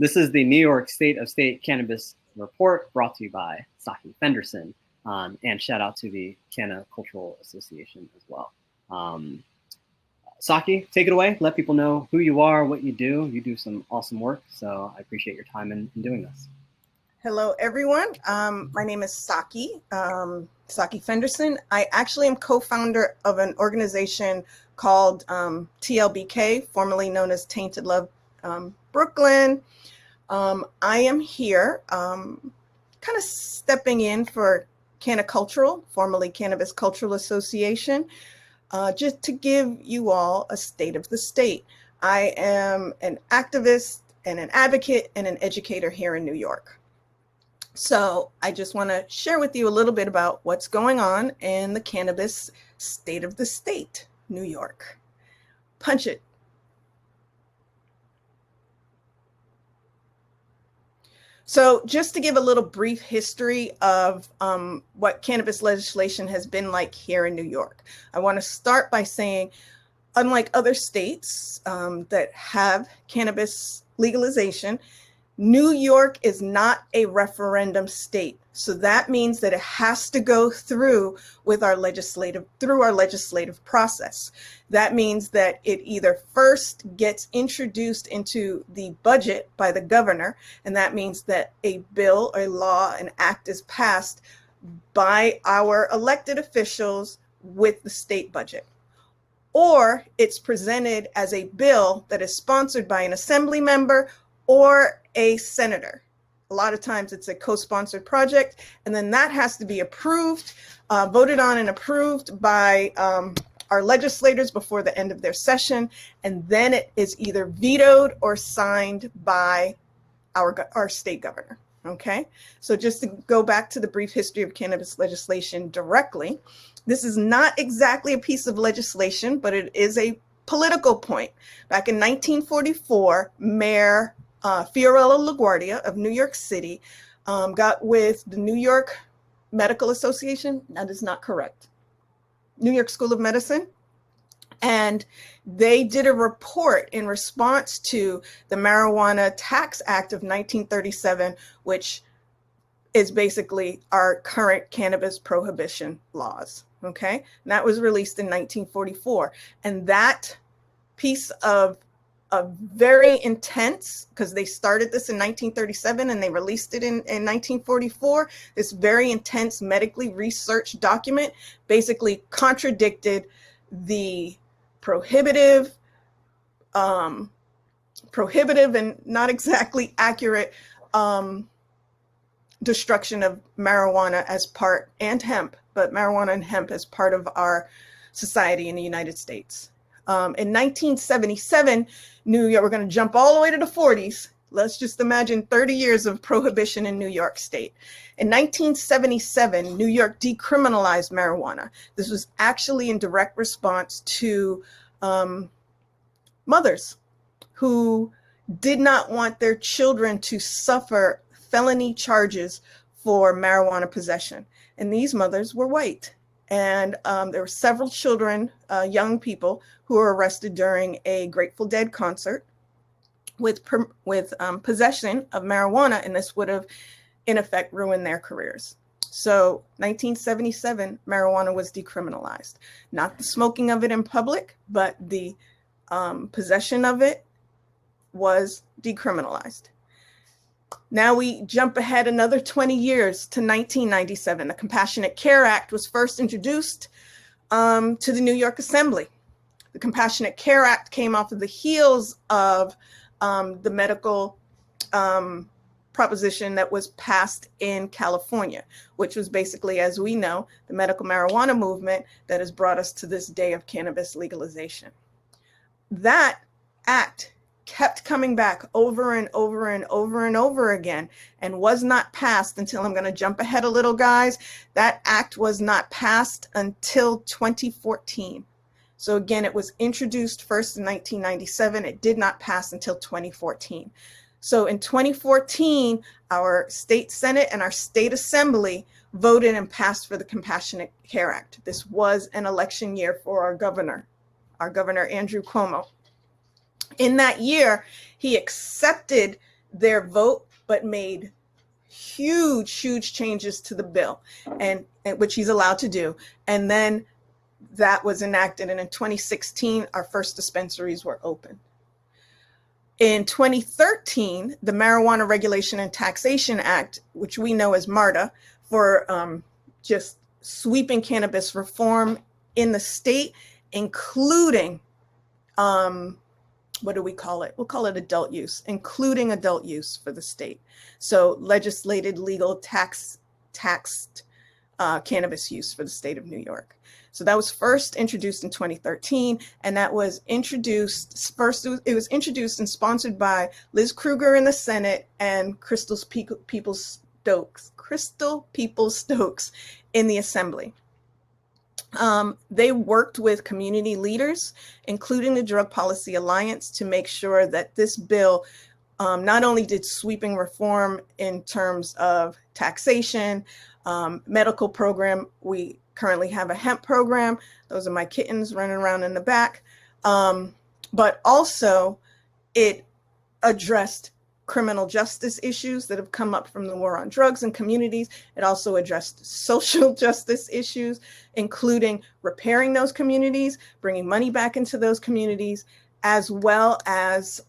This is the New York State of State Cannabis Report brought to you by Saki Fenderson, and shout out to the Cannacultural Association as well. Saki, take it away. Let people know who you are, what you do. You do some awesome work, so I appreciate your time in doing this. Hello, everyone. My name is Saki Fenderson. I actually am co-founder of an organization called TLBK, formerly known as Tainted Love Brooklyn. I am here kind of stepping in for Cannacultural, formerly Cannabis Cultural Association, just to give you all a state of the state. I am an activist and an advocate and an educator here in New York. So I just want to share with you a little bit about what's going on in the cannabis state of the state, New York. Punch it. So just to give a little brief history of what cannabis legislation has been like here in New York, I want to start by saying, unlike other states that have cannabis legalization, New York is not a referendum state. So that means that it has to go through our legislative process. That means that it either first gets introduced into the budget by the governor, and that means that a bill, a law, an act is passed by our elected officials with the state budget. Or it's presented as a bill that is sponsored by an assembly member or a senator. A lot of times it's a co-sponsored project, and then that has to be approved, voted on and approved by our legislators before the end of their session, and then it is either vetoed or signed by our state governor. Okay, so just to go back to the brief history of cannabis legislation directly, this is not exactly a piece of legislation, but it is a political point. Back in 1944, Mayor Fiorello LaGuardia of New York City got with the New York Medical Association. That is not correct. New York School of Medicine. And they did a report in response to the Marijuana Tax Act of 1937, which is basically our current cannabis prohibition laws. Okay. And that was released in 1944. And that piece of very intense, because they started this in 1937 and they released it in 1944. This very intense medically researched document basically contradicted the prohibitive and not exactly accurate destruction of marijuana and hemp, but marijuana and hemp as part of our society in the United States. In 1977, New York, we're going to jump all the way to the 40s. Let's just imagine 30 years of prohibition in New York State. In 1977, New York decriminalized marijuana. This was actually in direct response to mothers who did not want their children to suffer felony charges for marijuana possession. And these mothers were white. And there were several children, young people, who were arrested during a Grateful Dead concert with possession of marijuana, and this would have, in effect, ruined their careers. So 1977, marijuana was decriminalized. Not the smoking of it in public, but the possession of it was decriminalized. Now we jump ahead another 20 years to 1997. The Compassionate Care Act was first introduced to the New York Assembly. The Compassionate Care Act came off of the heels of the medical proposition that was passed in California, which was basically, as we know, the medical marijuana movement that has brought us to this day of cannabis legalization. That act kept coming back over and over and over and over again and was not passed until, I'm going to jump ahead a little, guys. That act was not passed until 2014. So again, it was introduced first in 1997. It did not pass until 2014. So in 2014, our state Senate and our state assembly voted and passed for the Compassionate Care Act. This was an election year for our governor Andrew Cuomo. In that year, he accepted their vote, but made huge changes to the bill, and which he's allowed to do. And then that was enacted. And in 2016, our first dispensaries were open. In 2013, the Marijuana Regulation and Taxation Act, which we know as MARTA, for just sweeping cannabis reform in the state, including, what do we call it? We'll call it adult use, including adult use for the state. So legislated, legal, taxed cannabis use for the state of New York. So that was first introduced in 2013, and that was introduced it was introduced and sponsored by Liz Kruger in the Senate and Crystal Peoples-Stokes in the Assembly. They worked with community leaders, including the Drug Policy Alliance, to make sure that this bill not only did sweeping reform in terms of taxation, medical program. We currently have a hemp program. Those are my kittens running around in the back. But also it addressed criminal justice issues that have come up from the war on drugs in communities. It also addressed social justice issues, including repairing those communities, bringing money back into those communities, as well as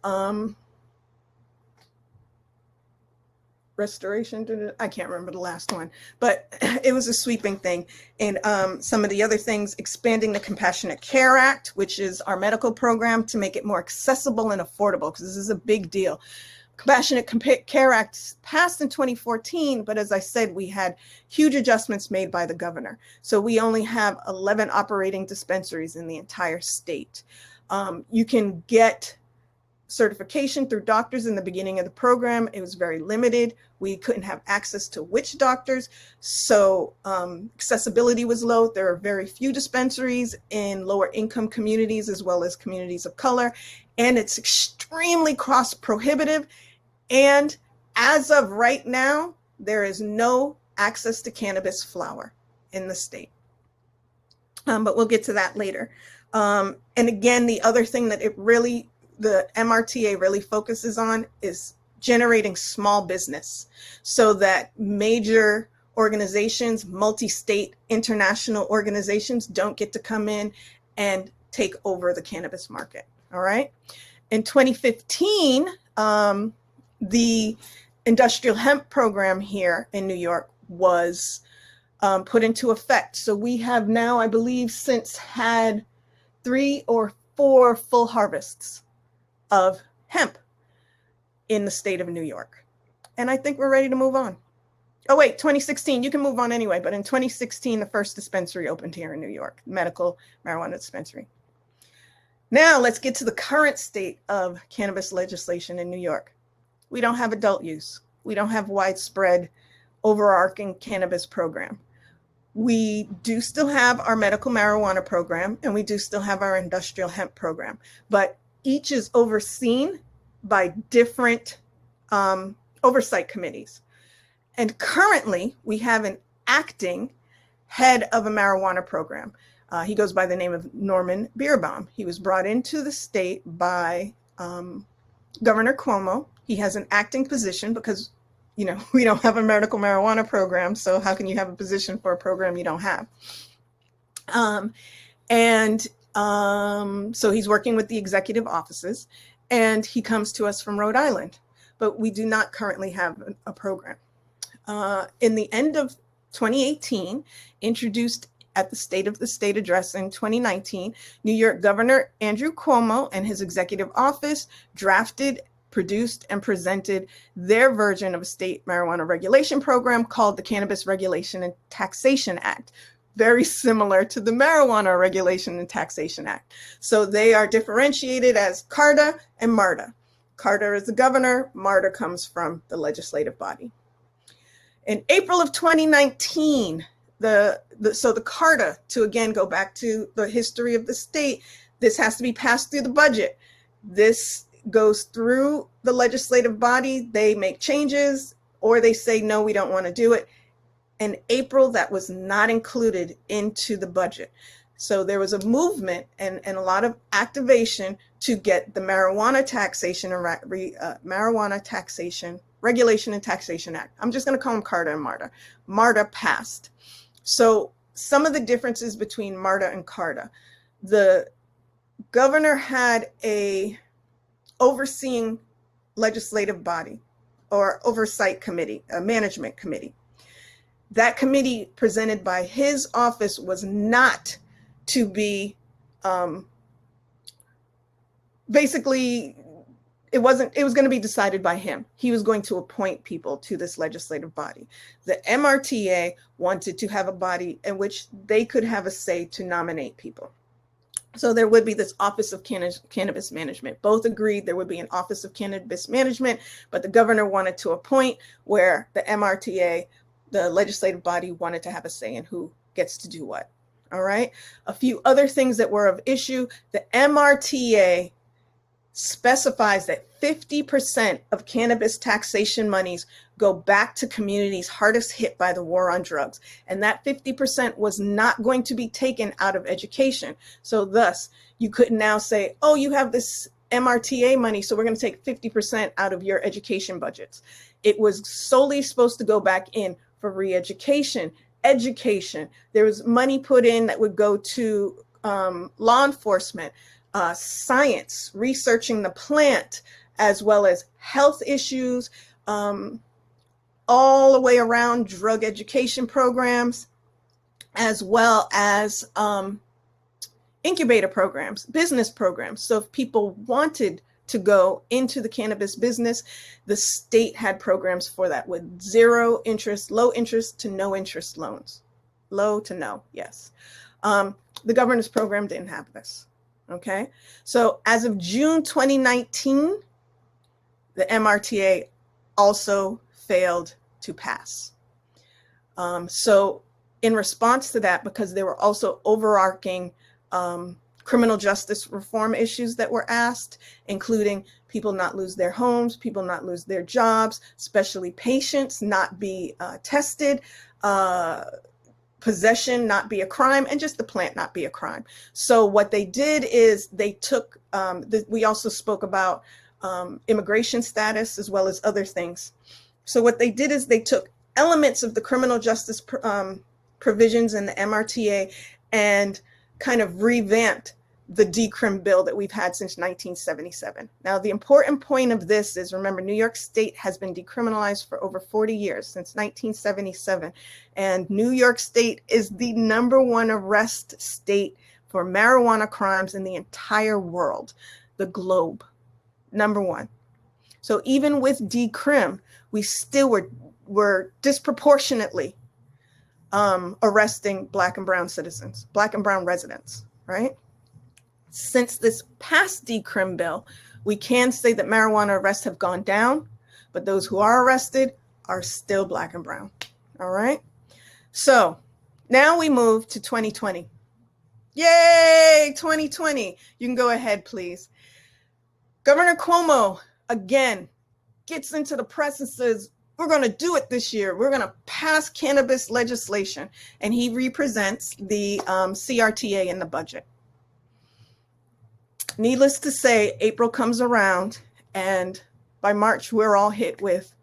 restoration. I can't remember the last one, but it was a sweeping thing. And some of the other things, expanding the Compassionate Care Act, which is our medical program, to make it more accessible and affordable, because this is a big deal. Compassionate Care Act passed in 2014, but as I said, we had huge adjustments made by the governor. So we only have 11 operating dispensaries in the entire state. You can get certification through doctors in the beginning of the program. It was very limited. We couldn't have access to witch doctors. So accessibility was low. There are very few dispensaries in lower income communities as well as communities of color. And it's extremely cost prohibitive. And as of right now, there is no access to cannabis flower in the state. But we'll get to that later. And again, the other thing that the MRTA really focuses on is generating small business, so that major organizations, multi-state international organizations, don't get to come in and take over the cannabis market. All right. In 2015, the industrial hemp program here in New York was put into effect. So we have now, I believe, since had 3 or 4 full harvests of hemp in the state of New York. And I think we're ready to move on. Oh, wait, 2016, you can move on anyway. But in 2016, the first dispensary opened here in New York, medical marijuana dispensary. Now let's get to the current state of cannabis legislation in New York. We don't have adult use. We don't have widespread overarching cannabis program. We do still have our medical marijuana program, and we do still have our industrial hemp program, but each is overseen by different oversight committees. And currently, we have an acting head of a marijuana program. He goes by the name of Norman Bierbaum. He was brought into the state by Governor Cuomo. He has an acting position because, you know, we don't have a medical marijuana program. So how can you have a position for a program you don't have? So he's working with the executive offices, and he comes to us from Rhode Island, but we do not currently have a program. In the end of 2018, introduced at the State of the State address in 2019, New York Governor Andrew Cuomo and his executive office drafted, produced, and presented their version of a state marijuana regulation program called the Cannabis Regulation and Taxation Act, very similar to the Marijuana Regulation and Taxation Act. So they are differentiated as CARTA and MARTA. CARTA is the governor, MARTA comes from the legislative body. In April of 2019, the CARTA, to again go back to the history of the state, this has to be passed through the budget. This goes through the legislative body, they make changes, or they say, no, we don't want to do it. In April, that was not included into the budget. So there was a movement and a lot of activation to get the Marijuana Taxation and Marijuana Taxation Regulation and Taxation Act. I'm just going to call them CARTA and MARTA. MARTA passed. So some of the differences between MARTA and CARTA: the governor had a overseeing legislative body or oversight committee, a management committee. That committee presented by his office was not to be basically, it was going to be decided by him. He was going to appoint people to this legislative body. The MRTA wanted to have a body in which they could have a say to nominate people. So there would be this Office of Cannabis Management. Both agreed there would be an Office of Cannabis Management, but the governor wanted to appoint, where the MRTA, the legislative body, wanted to have a say in who gets to do what. All right. A few other things that were of issue: the MRTA specifies that 50% of cannabis taxation monies go back to communities hardest hit by the war on drugs. And that 50% was not going to be taken out of education. So thus, you could now say, oh, you have this MRTA money, so we're going to take 50% out of your education budgets. It was solely supposed to go back in for re-education, education. There was money put in that would go to law enforcement, science, researching the plant, as well as health issues, all the way around drug education programs, as well as incubator programs, business programs. So if people wanted to go into the cannabis business, the state had programs for that with zero interest, low interest to no interest loans. Low to no, yes. The governor's program didn't have this. Okay, so as of June 2019, the MRTA also failed to pass. So in response to that, because there were also overarching criminal justice reform issues that were asked, including people not lose their homes, people not lose their jobs, especially patients not be tested, possession not be a crime, and just the plant not be a crime. So what they did is they took, we also spoke about immigration status as well as other things. So what they did is they took elements of the criminal justice provisions in the MRTA and kind of revamped the decrim bill that we've had since 1977. Now, the important point of this is, remember, New York State has been decriminalized for over 40 years, since 1977. And New York State is the #1 arrest state for marijuana crimes in the entire world, the globe, #1. So even with decrim, we still were disproportionately arresting Black and brown citizens, Black and brown residents, right? Since this past decrim bill, we can say that marijuana arrests have gone down, but those who are arrested are still Black and brown. All right. So now we move to 2020. Yay, 2020. You can go ahead, please. Governor Cuomo, again, gets into the press and says, we're going to do it this year. We're going to pass cannabis legislation. And he represents the CRTA in the budget. Needless to say, April comes around, and by March, we're all hit with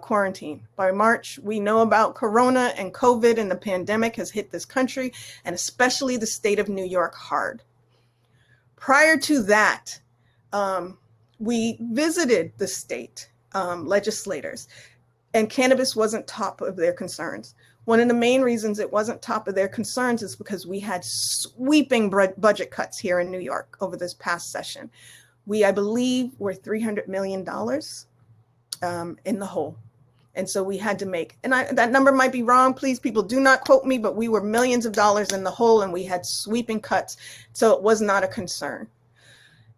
quarantine. By March, we know about Corona and COVID, and the pandemic has hit this country, and especially the state of New York, hard. Prior to that, we visited the state legislators, and cannabis wasn't top of their concerns. One of the main reasons it wasn't top of their concerns is because we had sweeping budget cuts here in New York over this past session. We, I believe, were $300 million in the hole. And so we had to make, and that number might be wrong, please, people do not quote me, but we were millions of dollars in the hole and we had sweeping cuts. So it was not a concern.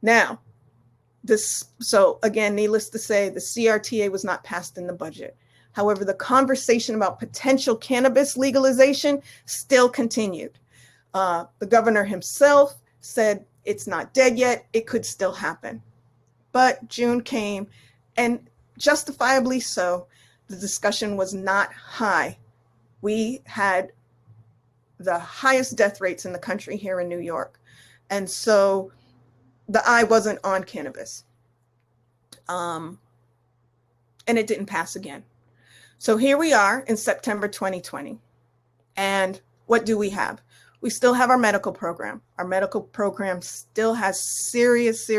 Now, so again, needless to say, the CRTA was not passed in the budget. However, the conversation about potential cannabis legalization still continued. The governor himself said it's not dead yet, it could still happen. But June came, and justifiably so, the discussion was not high. We had the highest death rates in the country here in New York. And so the eye wasn't on cannabis. And it didn't pass again. So here we are in September 2020. And what do we have? We still have our medical program. Our medical program still has serious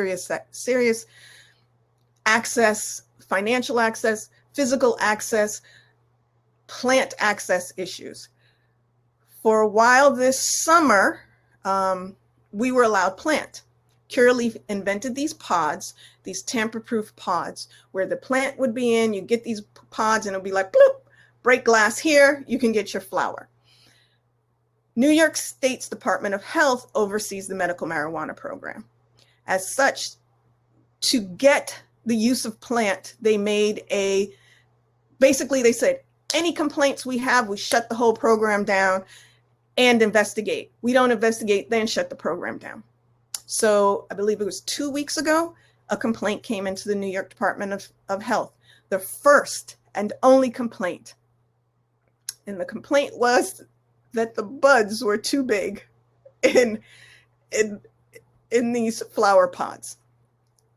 access, financial access, physical access, plant access issues. For a while this summer, we were allowed plant. Curaleaf invented these pods, these tamper-proof pods, where the plant would be in, you get these pods and it'll be like, bloop, break glass here, you can get your flower. New York State's Department of Health oversees the medical marijuana program. As such, to get the use of plant, they made basically they said, any complaints we have, we shut the whole program down and investigate. We don't investigate, then shut the program down. So I believe it was 2 weeks ago, a complaint came into the New York Department of Health, the first and only complaint. And the complaint was that the buds were too big in these flower pods.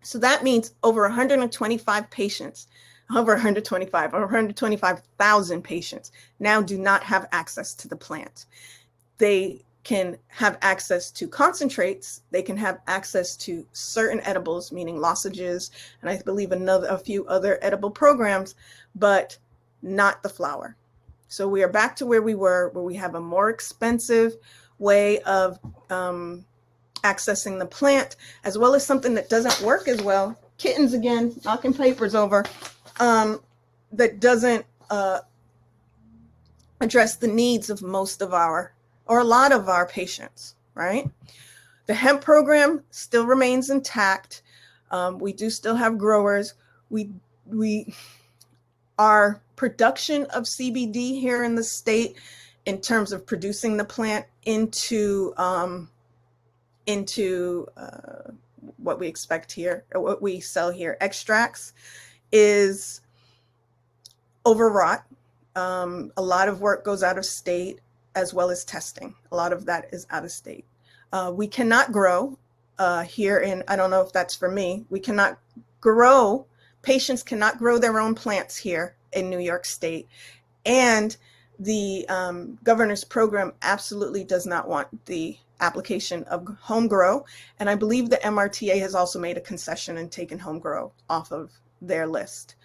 So that means over 125 patients, over 125,000 patients now do not have access to the plant. They can have access to concentrates, they can have access to certain edibles, meaning lozenges, and I believe a few other edible programs, but not the flower. So we are back to where we were, where we have a more expensive way of accessing the plant, as well as something that doesn't work as well. Kittens again, knocking papers over, that doesn't address the needs of most of our, or a lot of our patients, right? The hemp program still remains intact. We do still have growers. Our production of CBD here in the state, in terms of producing the plant into what we expect here, or what we sell here, extracts, is overwrought. A lot of work goes out of state, as well as testing. A lot of that is out of state. We cannot grow here in, I don't know if that's for me, we cannot grow, patients cannot grow their own plants here in New York State. And the governor's program absolutely does not want the application of home grow. And I believe the MRTA has also made a concession and taken home grow off of their list.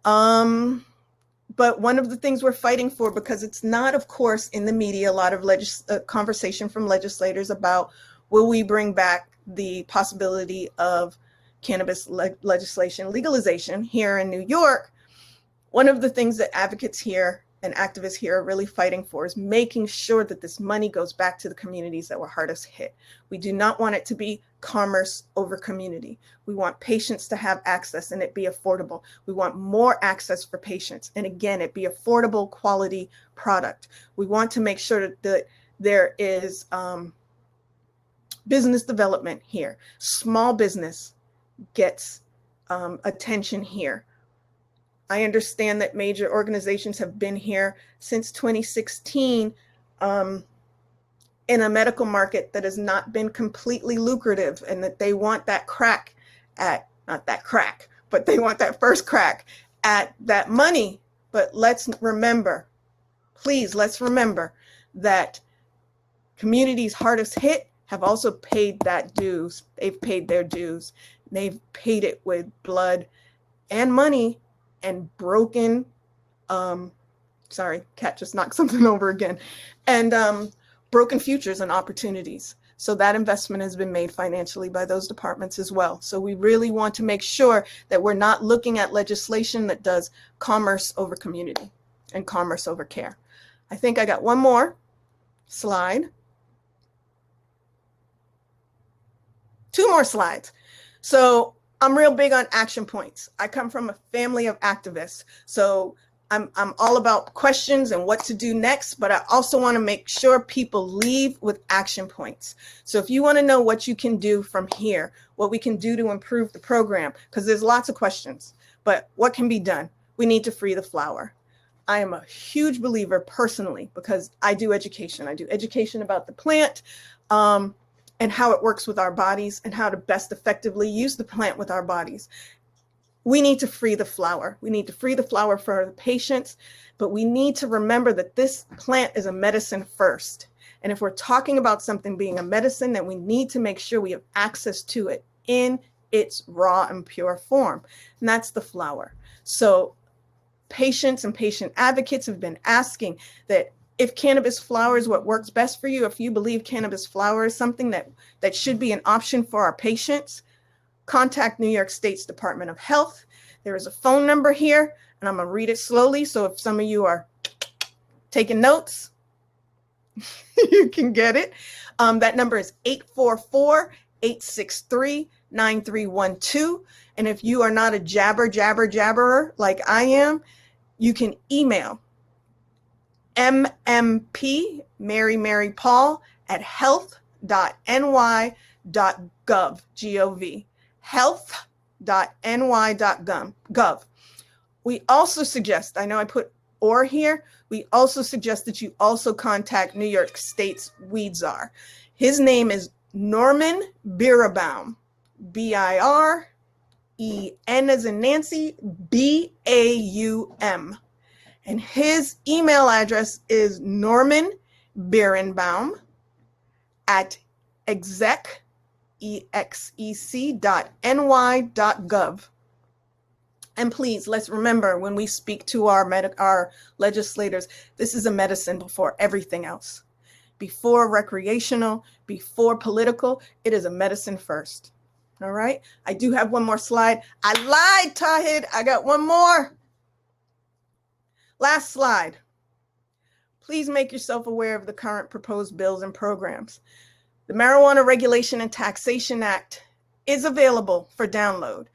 But one of the things we're fighting for, because it's not, of course, in the media, a lot of conversation from legislators about, will we bring back the possibility of cannabis legislation, legalization here in New York? One of the things that advocates here and activists here are really fighting for is making sure that this money goes back to the communities that were hardest hit. We do not want it to be commerce over community. We want patients to have access and it be affordable. We want more access for patients. And again, it be affordable quality product. We want to make sure that there is business development here. Small business gets attention here. I understand that major organizations have been here since 2016 in a medical market that has not been completely lucrative, and that they want that crack at, not that crack, but they want that first crack at that money. But let's remember, please, let's remember that communities hardest hit have also paid that dues. They've paid their dues. They've paid it with blood and money and broken, sorry, cat just knocked something over again, and broken futures and opportunities. So that investment has been made financially by those departments as well. So we really want to make sure that we're not looking at legislation that does commerce over community and commerce over care. I think I got one more slide. Two more slides. So I'm real big on action points. I come from a family of activists. So I'm all about questions and what to do next, but I also want to make sure people leave with action points. So if you want to know what you can do from here, what we can do to improve the program, because there's lots of questions, but what can be done? We need to free the flower. I am a huge believer personally, because I do education. I do education about the plant and how it works with our bodies and how to best effectively use the plant with our bodies. We need to free the flower. We need to free the flower for the patients, but we need to remember that this plant is a medicine first. And if we're talking about something being a medicine, then we need to make sure we have access to it in its raw and pure form. And that's the flower. So patients and patient advocates have been asking that if cannabis flower is what works best for you, if you believe cannabis flower is something that should be an option for our patients, contact New York State's Department of Health. There is a phone number here, and I'm going to read it slowly. So if some of you are taking notes, you can get it. That number is 844-863-9312. And if you are not a jabberer like I am, you can email mmp, Mary Paul, at health.ny.gov, G-O-V, health.ny.gov. We also suggest, I know I put or here, we also suggest that you also contact New York State's weed czar. His name is Norman Birnbaum, B-I-R-E-N as in Nancy, B-A-U-M. And his email address is Norman Birnbaum at exec.ny.gov. And please, let's remember when we speak to our legislators, this is a medicine before everything else. Before recreational, before political, it is a medicine first. All right. I do have one more slide. I lied, Tahid. I got one more. Last slide. Please make yourself aware of the current proposed bills and programs. The Marijuana Regulation and Taxation Act is available for download.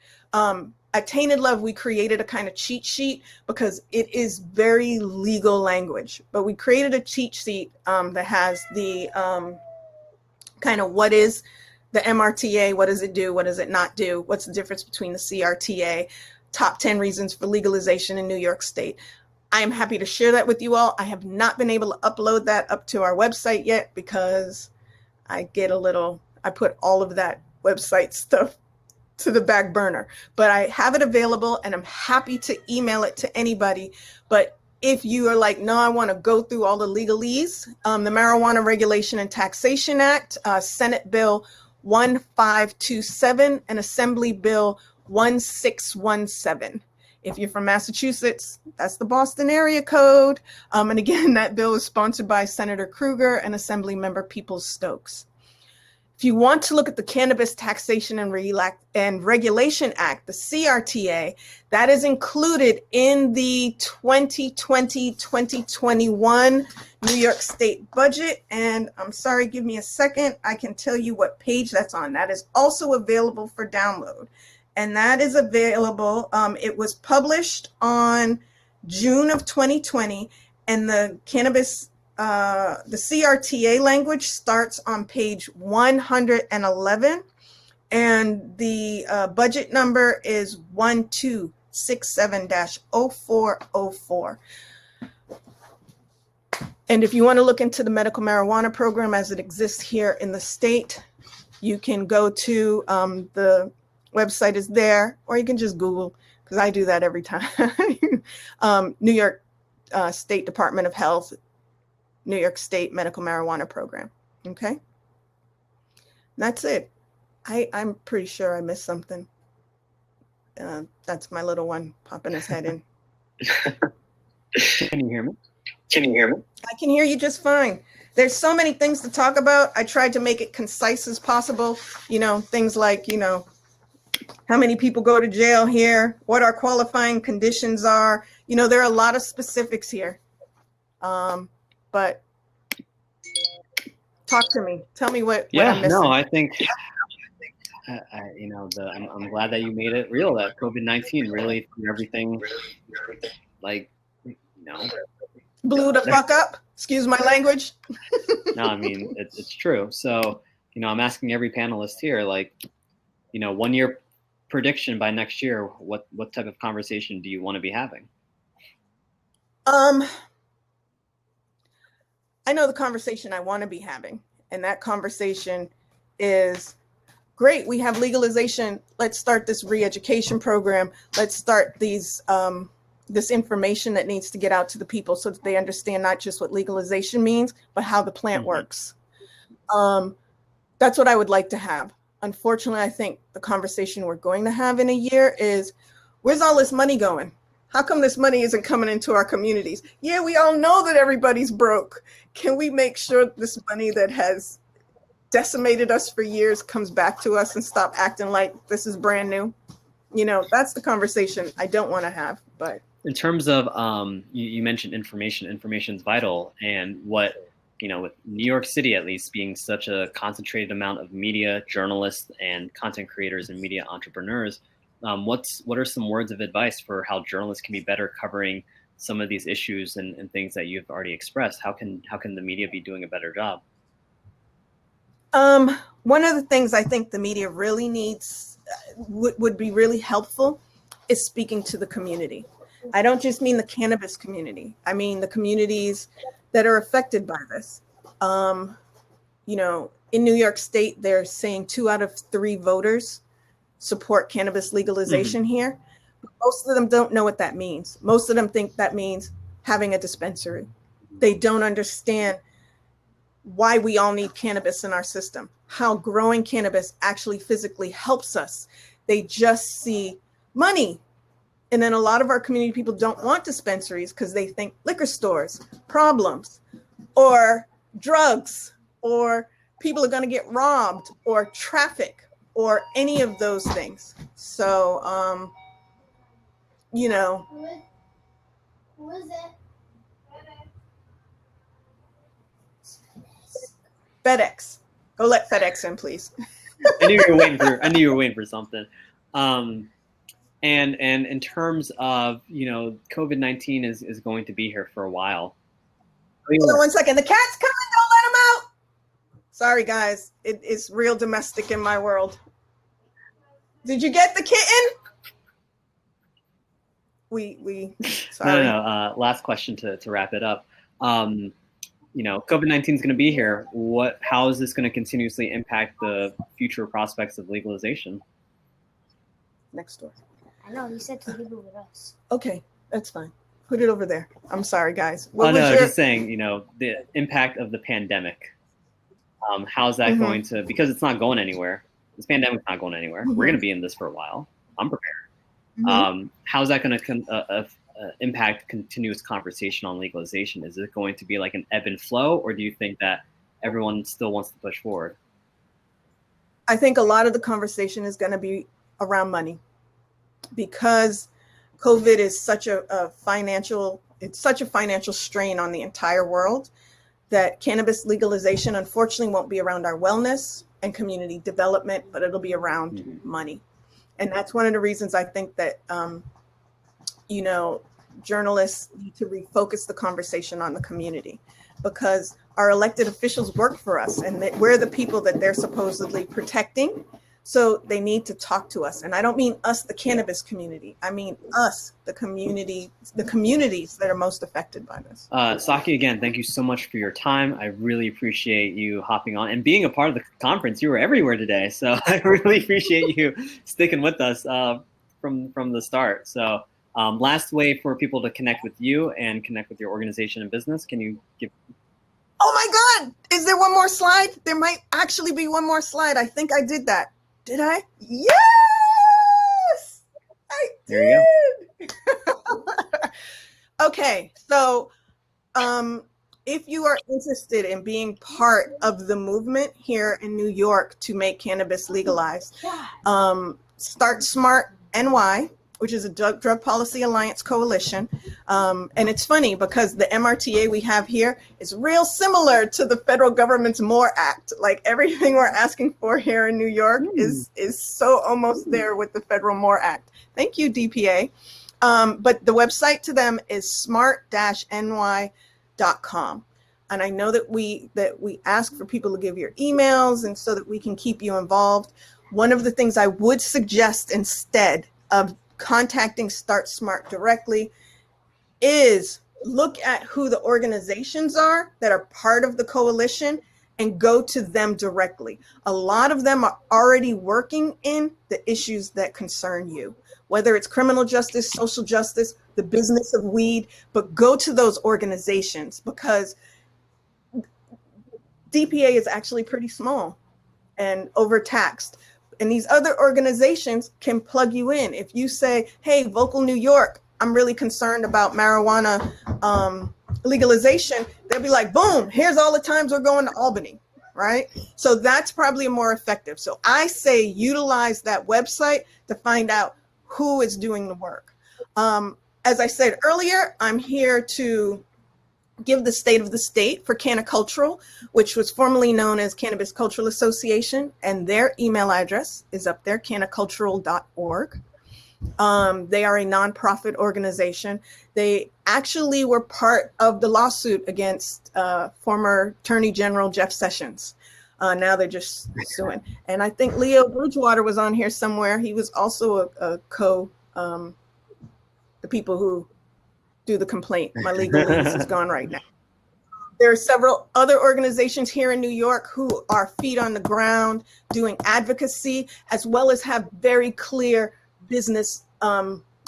At Tainted Love, we created a kind of cheat sheet because it is very legal language. But we created a cheat sheet that has the kind of what is the MRTA, what does it do, what does it not do, what's the difference between the CRTA, top 10 reasons for legalization in New York State. I am happy to share that with you all. I have not been able to upload that up to our website yet because I put all of that website stuff to the back burner, but I have it available and I'm happy to email it to anybody. But if you are like, no, I want to go through all the legalese, the Marijuana Regulation and Taxation Act, Senate Bill 1527 and Assembly Bill 1617. If you're from Massachusetts, that's the Boston area code. And again, that bill is sponsored by Senator Kruger and Assembly Member Peoples-Stokes. If you want to look at the Cannabis Taxation and Regulation Act, the CRTA, that is included in the 2020-2021 New York State budget. And I'm sorry, give me a second. I can tell you what page that's on. That is also available for download. And that is available. It was published on June of 2020, and the CRTA language starts on page 111, and the budget number is 1267-0404. And if you want to look into the medical marijuana program as it exists here in the state, you can go to the website is there, or you can just Google, because I do that every time. New York State Department of Health, New York State Medical Marijuana Program. Okay. That's it. I'm pretty sure I missed something. That's my little one popping his head in. Can you hear me? I can hear you just fine. There's so many things to talk about. I tried to make it concise as possible. You know, things like, you know, how many people go to jail here, what our qualifying conditions are. You know, there are a lot of specifics here. But talk to me. Tell me what I'm missing. No, I think, you know, I'm glad that you made it real that COVID-19 really threw everything, like, you know, blew the fuck up. Excuse my language. No, I mean, it's true. So, you know, I'm asking every panelist here, like, you know, 1 year prediction by next year, what type of conversation do you want to be having? Um, I know the conversation I want to be having, and that conversation is great. We have legalization. Let's start this re-education program. Let's start these this information that needs to get out to the people so that they understand not just what legalization means, but how the plant works. That's what I would like to have. Unfortunately, I think the conversation we're going to have in a year is, where's all this money going? How come this money isn't coming into our communities? Yeah, we all know that everybody's broke. Can we make sure this money that has decimated us for years comes back to us and stop acting like this is brand new? You know, that's the conversation I don't want to have. But in terms of, you mentioned information is vital. And what, you know, with New York City, at least, being such a concentrated amount of media, journalists, and content creators and media entrepreneurs, what are some words of advice for how journalists can be better covering some of these issues and things that you've already expressed? How can the media be doing a better job? One of the things I think the media really needs, would be really helpful, is speaking to the community. I don't just mean the cannabis community. I mean the communities that are affected by this. You know, in New York State, they're saying 2 out of 3 voters support cannabis legalization here. Most of them don't know what that means. Most of them think that means having a dispensary. They don't understand why we all need cannabis in our system, how growing cannabis actually physically helps us. They just see money. And then a lot of our community people don't want dispensaries because they think liquor stores, problems, or drugs, or people are going to get robbed, or traffic, or any of those things. So, you know. Who is it? FedEx. Go let FedEx in, please. I knew you were waiting for something. And in terms of, you know, COVID-19 is going to be here for a while. Hold on 1 second. The cat's coming. Don't let him out. Sorry, guys. It's real domestic in my world. Did you get the kitten? Sorry. No. Last question to wrap it up. You know, COVID-19 is going to be here. How is this going to continuously impact the future prospects of legalization? Next door. I know, he said to leave it with us. Okay, that's fine. Put it over there. I'm sorry, guys. Just saying, you know, the impact of the pandemic. How's that going to, because it's not going anywhere. This pandemic's not going anywhere. We're going to be in this for a while. I'm prepared. How's that going to impact continuous conversation on legalization? Is it going to be like an ebb and flow, or do you think that everyone still wants to push forward? I think a lot of the conversation is going to be around money, because COVID is such a financial strain on the entire world, that cannabis legalization unfortunately won't be around our wellness and community development, but it'll be around money. And that's one of the reasons I think that you know, journalists need to refocus the conversation on the community, because our elected officials work for us, and we're the people that they're supposedly protecting. So they need to talk to us. And I don't mean us, the cannabis community. I mean us, the communities that are most affected by this. Saki, again, thank you so much for your time. I really appreciate you hopping on and being a part of the conference. You were everywhere today. So I really appreciate you sticking with us from the start. So last way for people to connect with you and connect with your organization and business, can you give? Oh my God, is there one more slide? There might actually be one more slide. I think I did that. Did I? Yes, I did. There you go. Okay, so if you are interested in being part of the movement here in New York to make cannabis legalized, Start Smart NY, which is a Drug Policy Alliance coalition. And it's funny because the MRTA we have here is real similar to the federal government's MORE Act. Like everything we're asking for here in New York is so almost there with the federal MORE Act. Thank you, DPA. But the website to them is smart-ny.com. And I know that we ask for people to give your emails, and so that we can keep you involved. One of the things I would suggest instead of contacting Start Smart directly is look at who the organizations are that are part of the coalition and go to them directly. A lot of them are already working in the issues that concern you, whether it's criminal justice, social justice, the business of weed, but go to those organizations because DPA is actually pretty small and overtaxed. And these other organizations can plug you in. If you say, hey, Vocal New York, I'm really concerned about marijuana legalization, they'll be like, boom, here's all the times we're going to Albany, right? So that's probably more effective. So I say utilize that website to find out who is doing the work. As I said earlier, I'm here to give the state of the state for Cannacultural, which was formerly known as Cannabis Cultural Association, and their email address is up there, cannacultural.org. They are a nonprofit organization. They actually were part of the lawsuit against former Attorney General Jeff Sessions. Now they're just suing. And I think Leo Bridgewater was on here somewhere. He was also the people who do the complaint. My legalese is gone right now. There are several other organizations here in New York who are feet on the ground doing advocacy, as well as have very clear business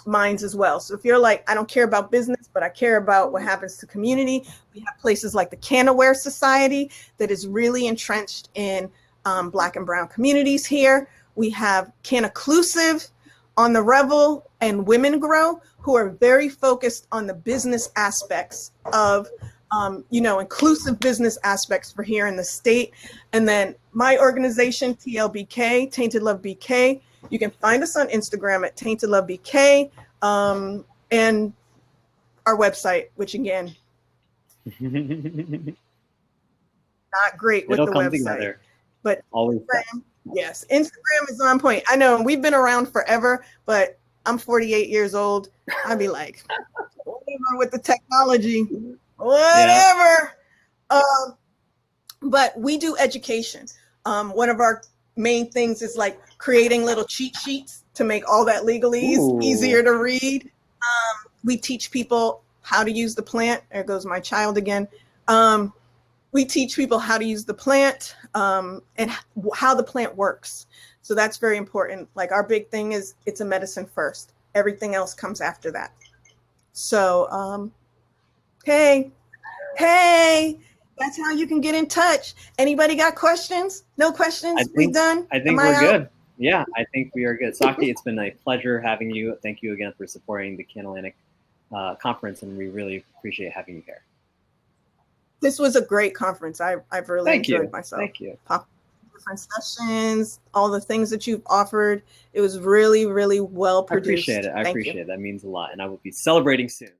minds as well. So if you're like, I don't care about business, but I care about what happens to community, we have places like the CannAware Society that is really entrenched in Black and Brown communities here. We have Cannacclusive on the Revel and Women Grow, who are very focused on the business aspects of inclusive business aspects for here in the state. And then my organization, TLBK, Tainted Love Bk, you can find us on Instagram at Tainted Love Bk, and our website, which again, not great with It'll the come website, together. but Always. Instagram, yes, Instagram is on point. I know we've been around forever, but I'm 48 years old. I'd be like, whatever with the technology, whatever. Yeah. But we do education. One of our main things is like creating little cheat sheets to make all that legalese easier to read. We teach people how to use the plant. There goes my child again. We teach people how to use the plant and how the plant works. So that's very important. Like our big thing is it's a medicine first. Everything else comes after that. So, hey, that's how you can get in touch. Anybody got questions? No questions? We done? I think we're good. Yeah, I think we are good. Saki, it's been a pleasure having you. Thank you again for supporting the CannAtlantic Conference, and we really appreciate having you here. This was a great conference. I've really enjoyed myself. Thank you. Different sessions, all the things that you've offered. It was really, really well produced. I appreciate it. I appreciate it. That means a lot. And I will be celebrating soon.